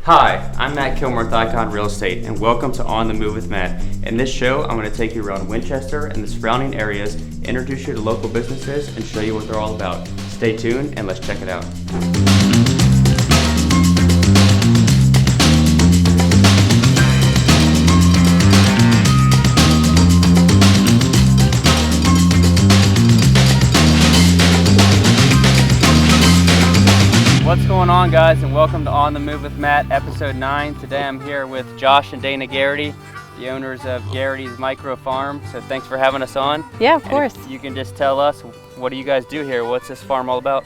Hi, I'm Matt Kilmer with Icon Real Estate, and welcome to On the Move with Matt. In this show, I'm going to take you around Winchester and the surrounding areas, introduce you to local businesses, and show you what they're all about. Stay tuned, and let's check it out. What's going on, guys, and welcome to On the Move with Matt, episode 9. Today I'm here with Josh and Dana Geraghty, the owners of Geraghty's Micro Farm. So thanks for having us on. Yeah, of course. You can just tell us, what do you guys do here? What's this farm all about?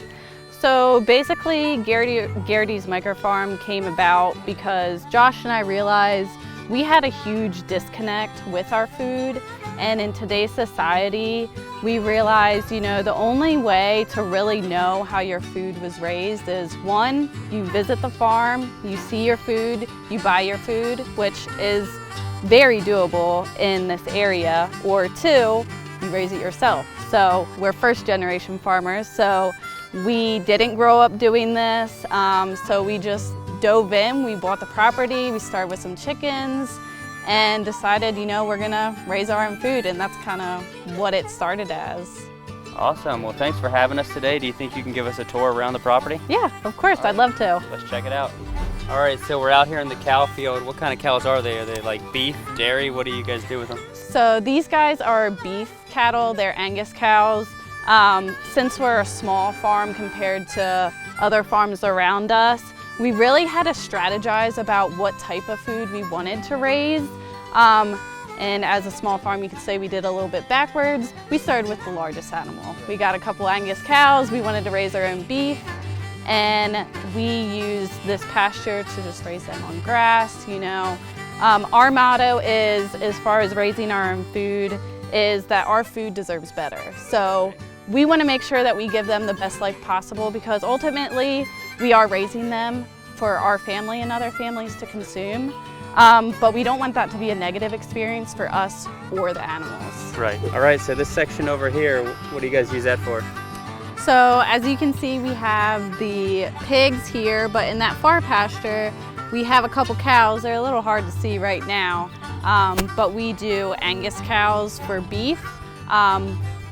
So basically, Geraghty's Micro Farm came about because Josh and I realized we had a huge disconnect with our food, and in today's society, we realized, the only way to really know how your food was raised is one, you visit the farm, you see your food, you buy your food, which is very doable in this area, or two, you raise it yourself. So we're first generation farmers, so we didn't grow up doing this, so we just dove in, we bought the property, we started with some chickens, and decided, we're gonna raise our own food, and that's kind of what it started as. Awesome. Well, thanks for having us today. Do you think you can give us a tour around the property? Yeah, of course. I'd love to. Let's check it out. All right, so we're out here in the cow field. What kind of cows are they? Are they like beef, dairy? What do you guys do with them? So these guys are beef cattle. They're Angus cows. Since we're a small farm compared to other farms around us, we really had to strategize about what type of food we wanted to raise. And as a small farm, you could say we did a little bit backwards. We started with the largest animal. We got a couple Angus cows. We wanted to raise our own beef. And we used this pasture to just raise them on grass, Our motto is, as far as raising our own food, is that our food deserves better. So we want to make sure that we give them the best life possible, because ultimately we are raising them for our family and other families to consume. But we don't want that to be a negative experience for us or the animals. Right. All right, so this section over here, what do you guys use that for? So as you can see, we have the pigs here, but in that far pasture, we have a couple cows. They're a little hard to see right now, but we do Angus cows for beef.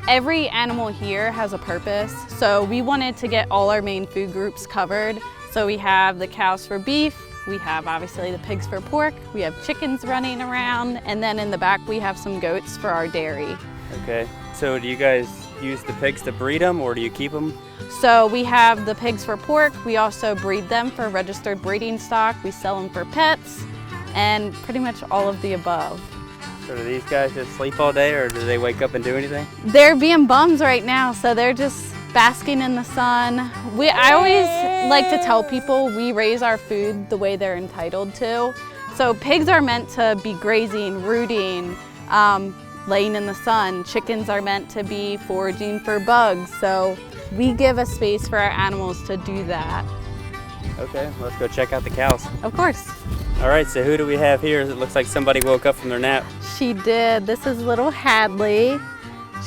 Every animal here has a purpose, so we wanted to get all our main food groups covered. So we have the cows for beef, we have obviously the pigs for pork, we have chickens running around, and then in the back we have some goats for our dairy. Okay, so do you guys use the pigs to breed them, or do you keep them? So we have the pigs for pork, we also breed them for registered breeding stock, we sell them for pets, and pretty much all of the above. So do these guys just sleep all day, or do they wake up and do anything? They're being bums right now, so they're just basking in the sun. I always like to tell people we raise our food the way they're entitled to. So pigs are meant to be grazing, rooting, laying in the sun. Chickens are meant to be foraging for bugs. So we give a space for our animals to do that. Okay, let's go check out the cows. Of course. All right, so who do we have here? It looks like somebody woke up from their nap. She did. This is little Hadley.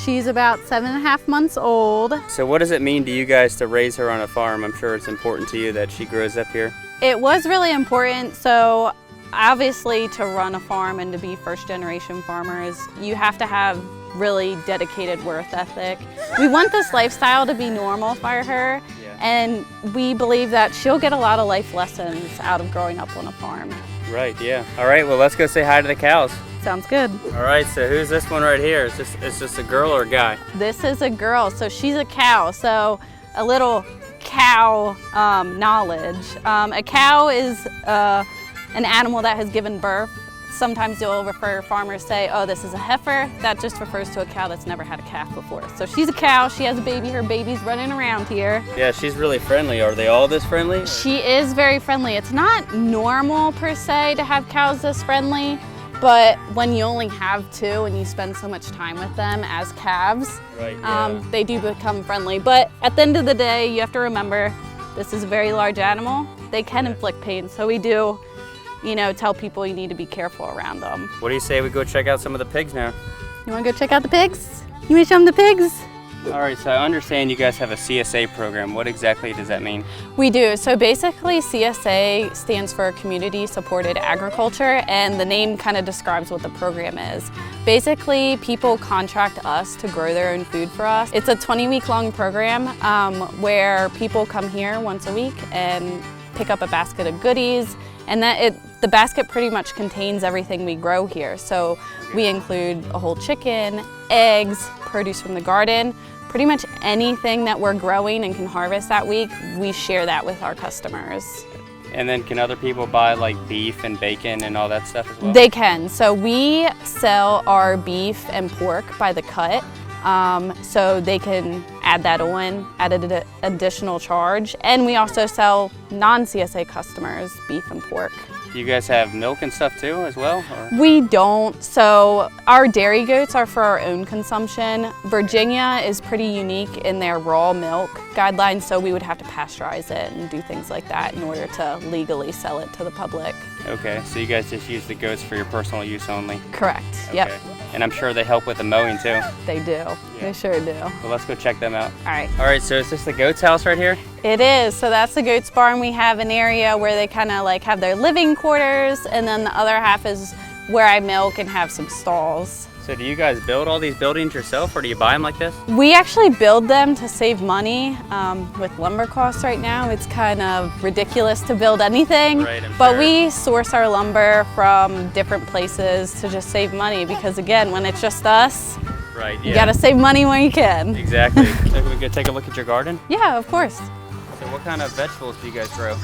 She's about 7.5 months old. So what does it mean to you guys to raise her on a farm? I'm sure it's important to you that she grows up here. It was really important. So obviously to run a farm and to be first generation farmers, you have to have really dedicated work ethic. We want this lifestyle to be normal for her, and we believe that she'll get a lot of life lessons out of growing up on a farm. Right, yeah. All right, well, let's go say hi to the cows. Sounds good. All right, so who's this one right here? Is this a girl or a guy? This is a girl, so she's a cow. So a little cow knowledge. A cow is an animal that has given birth. Sometimes you'll farmers say, oh, this is a heifer. That just refers to a cow that's never had a calf before. So she's a cow, she has a baby, her baby's running around here. Yeah, she's really friendly. Are they all this friendly? She is very friendly. It's not normal per se to have cows this friendly, but when you only have two and you spend so much time with them as calves, right, yeah. They do become friendly. But at the end of the day, you have to remember, this is a very large animal. They can inflict pain, so we do tell people you need to be careful around them. What do you say we go check out some of the pigs now? You want to go check out the pigs? You want to show them the pigs? All right, so I understand you guys have a CSA program. What exactly does that mean? We do. So basically CSA stands for Community Supported Agriculture, and the name kind of describes what the program is. Basically, people contract us to grow their own food for us. It's a 20-week long program where people come here once a week and pick up a basket of goodies, and the basket pretty much contains everything we grow here. So we include a whole chicken, eggs, produce from the garden, pretty much anything that we're growing and can harvest that week, we share that with our customers. And then can other people buy like beef and bacon and all that stuff as well? They can. So we sell our beef and pork by the cut. So they can add that on at an additional charge. And we also sell non-CSA customers beef and pork. Do you guys have milk and stuff too as well? Or? We don't. So our dairy goats are for our own consumption. Virginia is pretty unique in their raw milk guidelines, so we would have to pasteurize it and do things like that in order to legally sell it to the public. Okay, so you guys just use the goats for your personal use only? Correct, Okay. Yep. And I'm sure they help with the mowing too? They do, They sure do. Well, let's go check them out. All right. All right, so is this the goat's house right here? It is. So that's the goats barn. We have an area where they kind of like have their living quarters, and then the other half is where I milk and have some stalls. So do you guys build all these buildings yourself, or do you buy them like this? We actually build them to save money. With lumber costs right now, it's kind of ridiculous to build anything. Right, I'm but sure. we source our lumber from different places to just save money, because again, when it's just us, Right, yeah. you gotta save money when you can. Exactly. So we could take a look at your garden? Yeah, of course. So what kind of vegetables do you guys grow?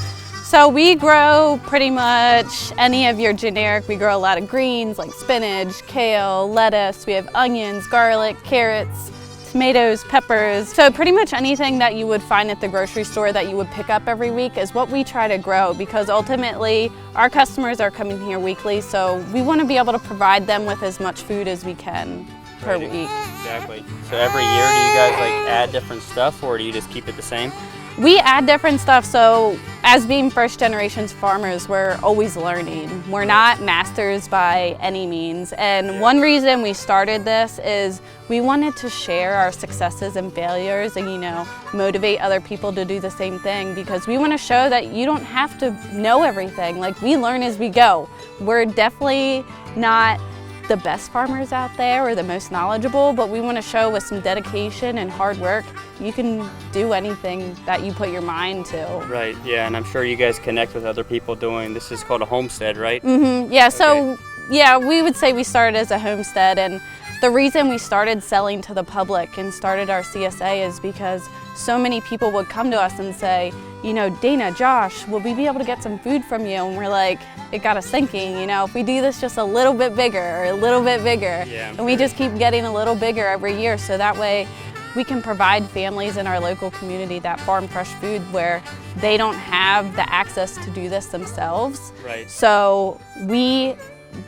So we grow pretty much any of your generic. We grow a lot of greens like spinach, kale, lettuce. We have onions, garlic, carrots, tomatoes, peppers. So pretty much anything that you would find at the grocery store that you would pick up every week is what we try to grow, because ultimately our customers are coming here weekly, so we want to be able to provide them with as much food as we can per week. Exactly. So every year do you guys like add different stuff, or do you just keep it the same? We add different stuff, so as being first generation farmers, we're always learning. We're not masters by any means, and one reason we started this is we wanted to share our successes and failures and, motivate other people to do the same thing, because we want to show that you don't have to know everything. Like, we learn as we go. We're definitely not the best farmers out there or the most knowledgeable, but we want to show with some dedication and hard work, you can do anything that you put your mind to. Right, yeah, and I'm sure you guys connect with other people doing, this is called a homestead, right? Mm-hmm. Yeah, so yeah, we would say we started as a homestead, and the reason we started selling to the public and started our CSA is because so many people would come to us and say, Dana, Josh, will we be able to get some food from you? And we're like, it got us thinking, if we do this just a little bit bigger or a little bit bigger, and we just keep getting a little bigger every year, so that way we can provide families in our local community that farm fresh food where they don't have the access to do this themselves. Right. So we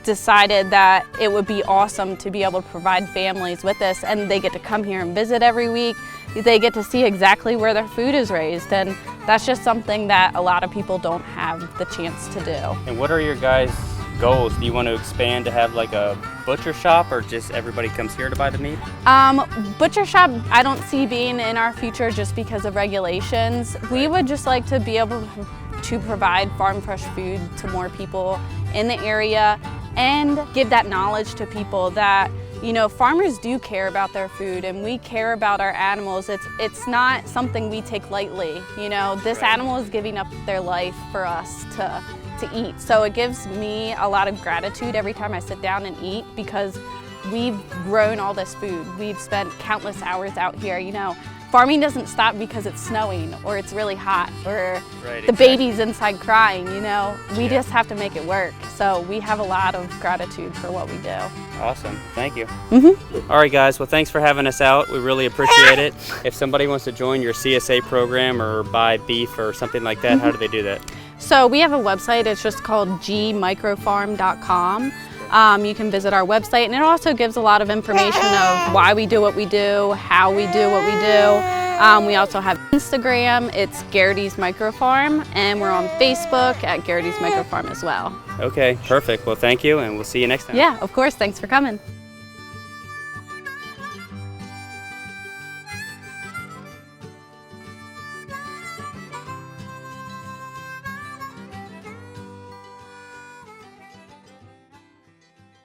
decided that it would be awesome to be able to provide families with this, and they get to come here and visit every week. They get to see exactly where their food is raised, and that's just something that a lot of people don't have the chance to do. And what are your guys' goals? Do you want to expand to have like a butcher shop, or just everybody comes here to buy the meat? Butcher shop, I don't see being in our future just because of regulations. We would just like to be able to provide farm fresh food to more people in the area and give that knowledge to people that farmers do care about their food, and we care about our animals. It's not something we take lightly. This animal is giving up their life for us to eat. So it gives me a lot of gratitude every time I sit down and eat, because we've grown all this food. We've spent countless hours out here. Farming doesn't stop because it's snowing or it's really hot or the baby's inside crying, We just have to make it work. So we have a lot of gratitude for what we do. Awesome, thank you. Mm-hmm. All right guys, well thanks for having us out. We really appreciate it. If somebody wants to join your CSA program or buy beef or something like that, how do they do that? So we have a website, it's just called gmicrofarm.com. You can visit our website, and it also gives a lot of information of why we do what we do, how we do what we do. We also have Instagram, it's Geraghty's Microfarm, and we're on Facebook at Geraghty's Microfarm as well. Okay, perfect. Well, thank you, and we'll see you next time. Yeah, of course. Thanks for coming.